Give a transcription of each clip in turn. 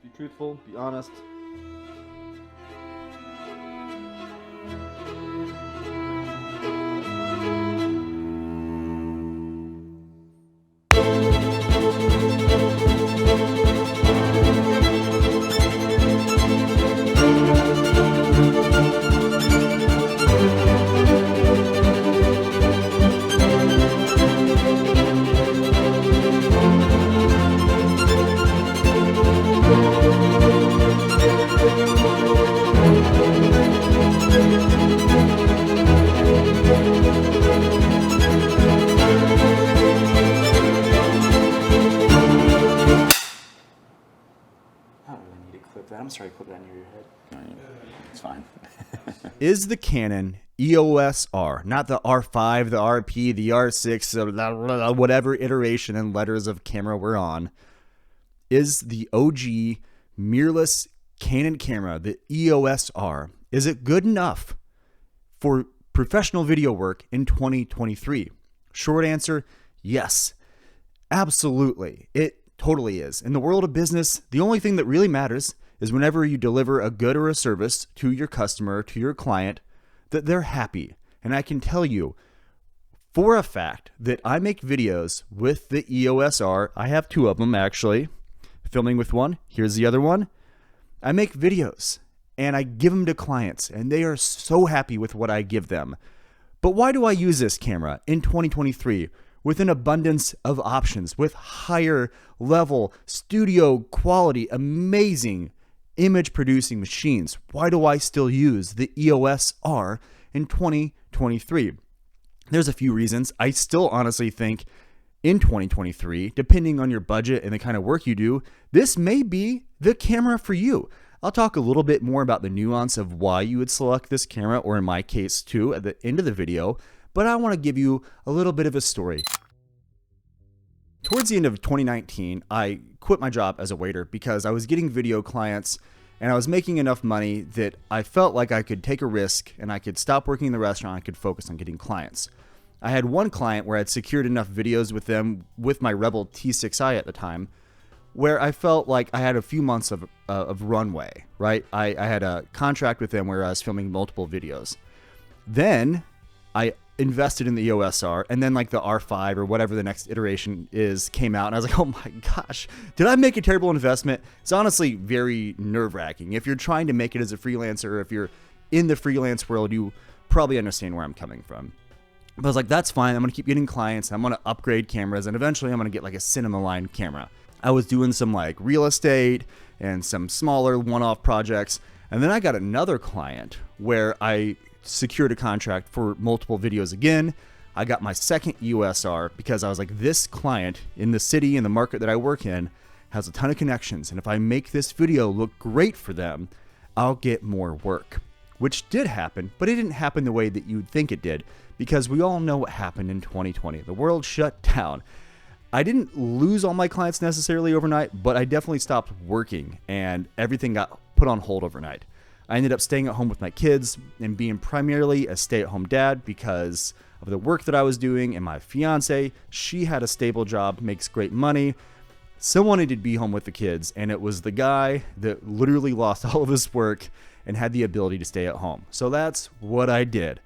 Be truthful, be honest. I'm sorry, put that near your head. It's fine. Is the Canon EOS R, not the R5, the RP, the R6, whatever iteration and letters of camera we're on, is the OG mirrorless Canon camera, the EOS R, is it good enough for professional video work in 2023? Short answer, yes. Absolutely. It totally is. In the world of business, the only thing that really matters is whenever you deliver a good or a service to your customer, to your client, that they're happy. And I can tell you for a fact that I make videos with the EOS R. I have two of them actually. Filming with one. Here's the other one. I make videos and I give them to clients and they are so happy with what I give them. But why do I use this camera in 2023 with an abundance of options, with higher level studio quality, amazing image producing machines? Why do I still use the EOS R in 2023? There's a few reasons. I still honestly think in 2023, depending on your budget and the kind of work you do, this may be the camera for you. I'll talk a little bit more about the nuance of why you would select this camera, or in my case too, at the end of the video, but I want to give you a little bit of a story. Towards the end of 2019, I quit my job as a waiter because I was getting video clients and I was making enough money that I felt like I could take a risk and I could stop working in the restaurant. I could focus on getting clients. I had one client where I'd secured enough videos with them with my Rebel T6i at the time, where I felt like I had a few months of runway, right? I had a contract with them where I was filming multiple videos. Then I invested in the EOS R, and then like the R5 or whatever the next iteration is came out, and I was like, oh my gosh, did I make a terrible investment? It's honestly very nerve-wracking. If you're trying to make it as a freelancer, or if you're in the freelance world, you probably understand where I'm coming from. But I was like, that's fine. I'm going to keep getting clients. I'm going to upgrade cameras, and eventually I'm going to get like a cinema line camera. I was doing some like real estate and some smaller one-off projects, and then I got another client where I secured a contract for multiple videos again. I got my second EOS R because I was like, this client in the city and the market that I work in has a ton of connections, and if I make this video look great for them, I'll get more work. Which did happen, but it didn't happen the way that you'd think it did, because we all know what happened in 2020. The world shut down. I didn't lose all my clients necessarily overnight, but I definitely stopped working and everything got put on hold overnight. I ended up staying at home with my kids and being primarily a stay-at-home dad because of the work that I was doing, and my fiance, she had a stable job, makes great money. Someone needed to be home with the kids, and it was the guy that literally lost all of his work and had the ability to stay at home. So that's what I did.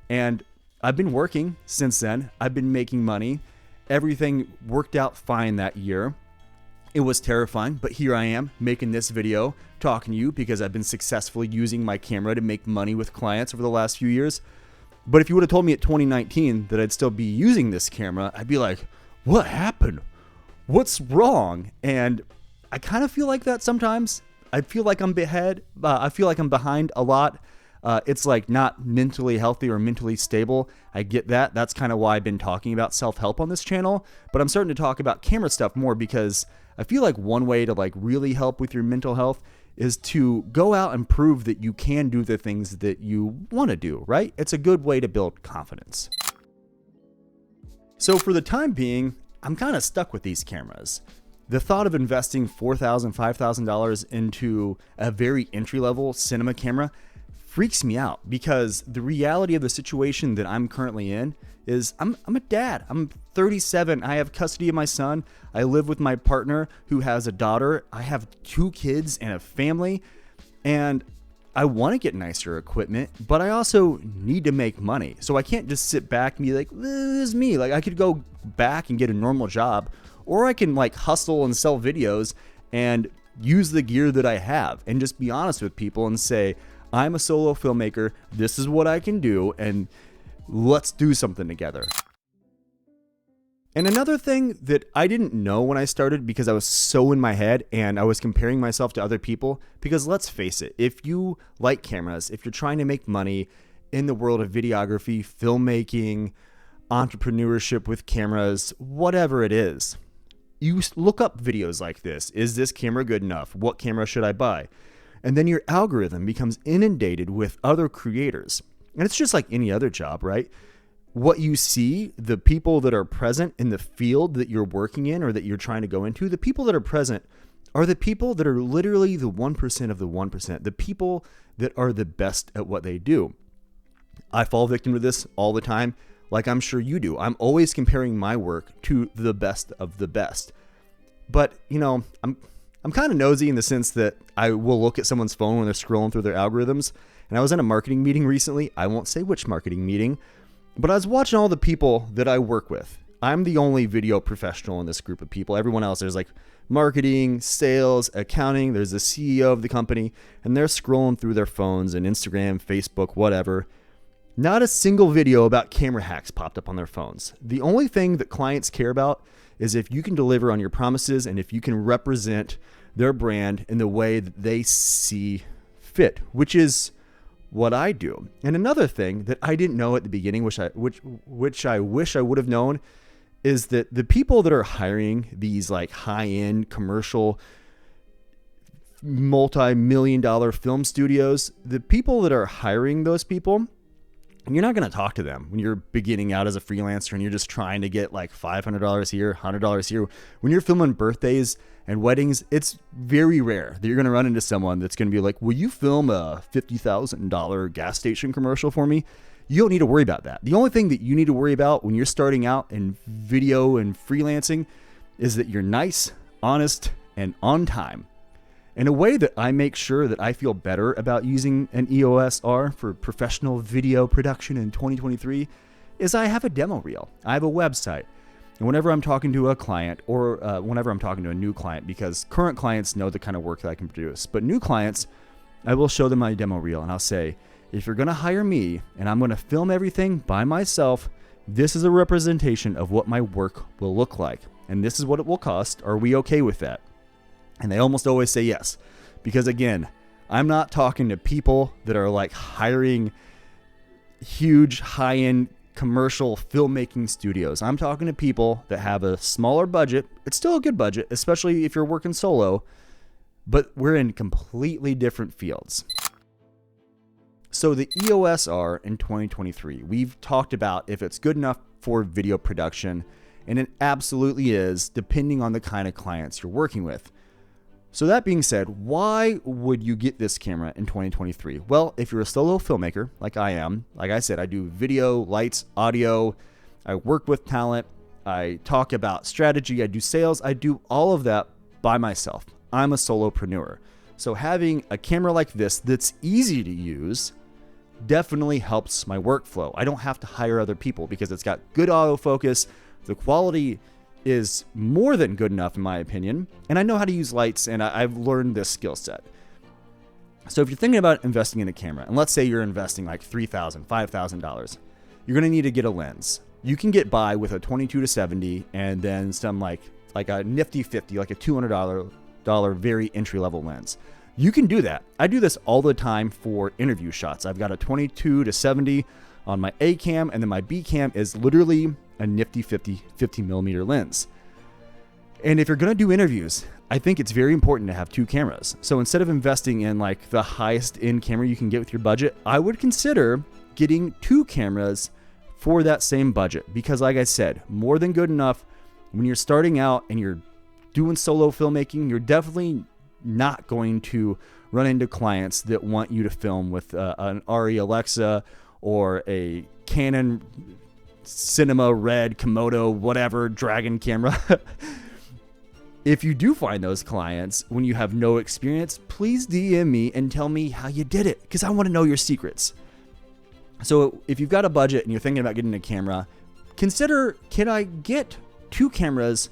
And I've been working since then. I've been making money. Everything worked out fine that year. It was terrifying, but here I am making this video, talking to you because I've been successfully using my camera to make money with clients over the last few years. But if you would have told me at 2019 that I'd still be using this camera, I'd be like, what happened? What's wrong? And I kind of feel like that sometimes. I feel like I'm behind a lot. It's like not mentally healthy or mentally stable. I get that. That's kind of why I've been talking about self-help on this channel. But I'm starting to talk about camera stuff more because I feel like one way to like really help with your mental health is to go out and prove that you can do the things that you want to do, right? It's a good way to build confidence. So for the time being, I'm kind of stuck with these cameras. The thought of investing $4,000, $5,000 into a very entry-level cinema camera freaks me out because the reality of the situation that I'm currently in is I'm a dad. I'm 37. I have custody of my son. I live with my partner who has a daughter. I have 2 kids and a family, and I want to get nicer equipment, but I also need to make money. So I can't just sit back and be like, this is me. Like, I could go back and get a normal job, or I can like hustle and sell videos and use the gear that I have and just be honest with people and say, I'm a solo filmmaker. This is what I can do, and let's do something together. And another thing that I didn't know when I started, because I was so in my head and I was comparing myself to other people, because let's face it, if you like cameras, if you're trying to make money in the world of videography, filmmaking, entrepreneurship with cameras, whatever it is, you look up videos like this. Is this camera good enough? What camera should I buy? And then your algorithm becomes inundated with other creators. And it's just like any other job, right? What you see, the people that are present in the field that you're working in or that you're trying to go into, the people that are present are the people that are literally the 1% of the 1%, the people that are the best at what they do. I fall victim to this all the time, like I'm sure you do. I'm always comparing my work to the best of the best. But, you know, I'm kind of nosy in the sense that I will look at someone's phone when they're scrolling through their algorithms. And I was in a marketing meeting recently. I won't say which marketing meeting, but I was watching all the people that I work with. I'm the only video professional in this group of people. Everyone else, there's like marketing, sales, accounting. There's the CEO of the company, and they're scrolling through their phones and Instagram, Facebook, whatever. Not a single video about camera hacks popped up on their phones. The only thing that clients care about is if you can deliver on your promises and if you can represent their brand in the way that they see fit, which is what I do. And another thing that I didn't know at the beginning, which I wish I would have known, is that the people that are hiring these like high-end commercial multi-million-dollar film studios, the people that are hiring those people, you're not going to talk to them when you're beginning out as a freelancer and you're just trying to get like $500 here, $100 here. When you're filming birthdays and weddings, it's very rare that you're going to run into someone that's going to be like, will you film a $50,000 gas station commercial for me? You don't need to worry about that. The only thing that you need to worry about when you're starting out in video and freelancing is that you're nice, honest, and on time. In a way that I make sure that I feel better about using an EOS R for professional video production in 2023 is I have a demo reel. I have a website. And whenever I'm talking to a client or whenever I'm talking to a new client, because current clients know the kind of work that I can produce, but new clients, I will show them my demo reel and I'll say, if you're going to hire me and I'm going to film everything by myself, this is a representation of what my work will look like. And this is what it will cost. Are we okay with that? And they almost always say yes, because again, I'm not talking to people that are like hiring huge high-end commercial filmmaking studios. I'm talking to people that have a smaller budget. It's still a good budget, especially if you're working solo, but we're in completely different fields. So the EOS R in 2023, we've talked about if it's good enough for video production, and it absolutely is, depending on the kind of clients you're working with. So that being said, why would you get this camera in 2023? Well, if you're a solo filmmaker, like I am, like I said, I do video, lights, audio, I work with talent, I talk about strategy, I do sales, I do all of that by myself. I'm a solopreneur. So having a camera like this that's easy to use definitely helps my workflow. I don't have to hire other people because it's got good autofocus. The quality is more than good enough in my opinion, and I know how to use lights, and I've learned this skill set. So if you're thinking about investing in a camera, and let's say you're investing like $3,000, $5,000, you're going to need to get a lens. You can get by with a 22-70 and then some like a nifty 50, like a $200 very entry-level lens. You can do that. I do this all the time for interview shots. I've got a 22-70 on my A cam, and then my B cam is literally a nifty 50 millimeter lens. And if you're going to do interviews, I think it's very important to have 2 cameras. So instead of investing in like the highest end camera you can get with your budget, I would consider getting 2 cameras for that same budget. Because like I said, more than good enough when you're starting out and you're doing solo filmmaking. You're definitely not going to run into clients that want you to film with an RE Alexa or a Canon cinema, red, Komodo, whatever, dragon camera. If you do find those clients when you have no experience, please DM me and tell me how you did it, because I want to know your secrets. So if you've got a budget and you're thinking about getting a camera, consider, can I get 2 cameras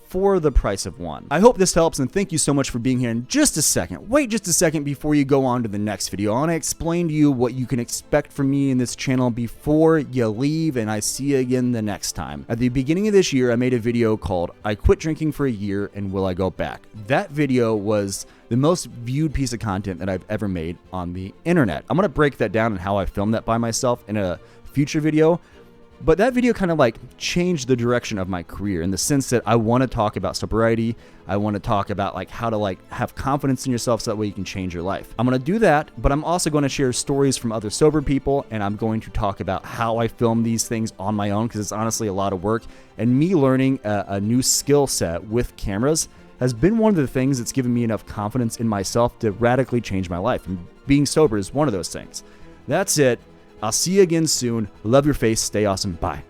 for the price of 1? I hope this helps, and thank you so much for being here. In just a second, wait just a second before you go on to the next video. I want to explain to you what you can expect from me in this channel before you leave, and I see you again the next time. At the beginning of this year, I made a video called I Quit Drinking for a Year and Will I Go Back? That video was the most viewed piece of content that I've ever made on the internet. I'm going to break that down and how I filmed that by myself in a future video. But that video kind of like changed the direction of my career in the sense that I want to talk about sobriety. I want to talk about like how to like have confidence in yourself so that way you can change your life. I'm going to do that, but I'm also going to share stories from other sober people, and I'm going to talk about how I film these things on my own, because it's honestly a lot of work. And me learning a new skill set with cameras has been one of the things that's given me enough confidence in myself to radically change my life. And being sober is one of those things. That's it. I'll see you again soon. Love your face. Stay awesome. Bye.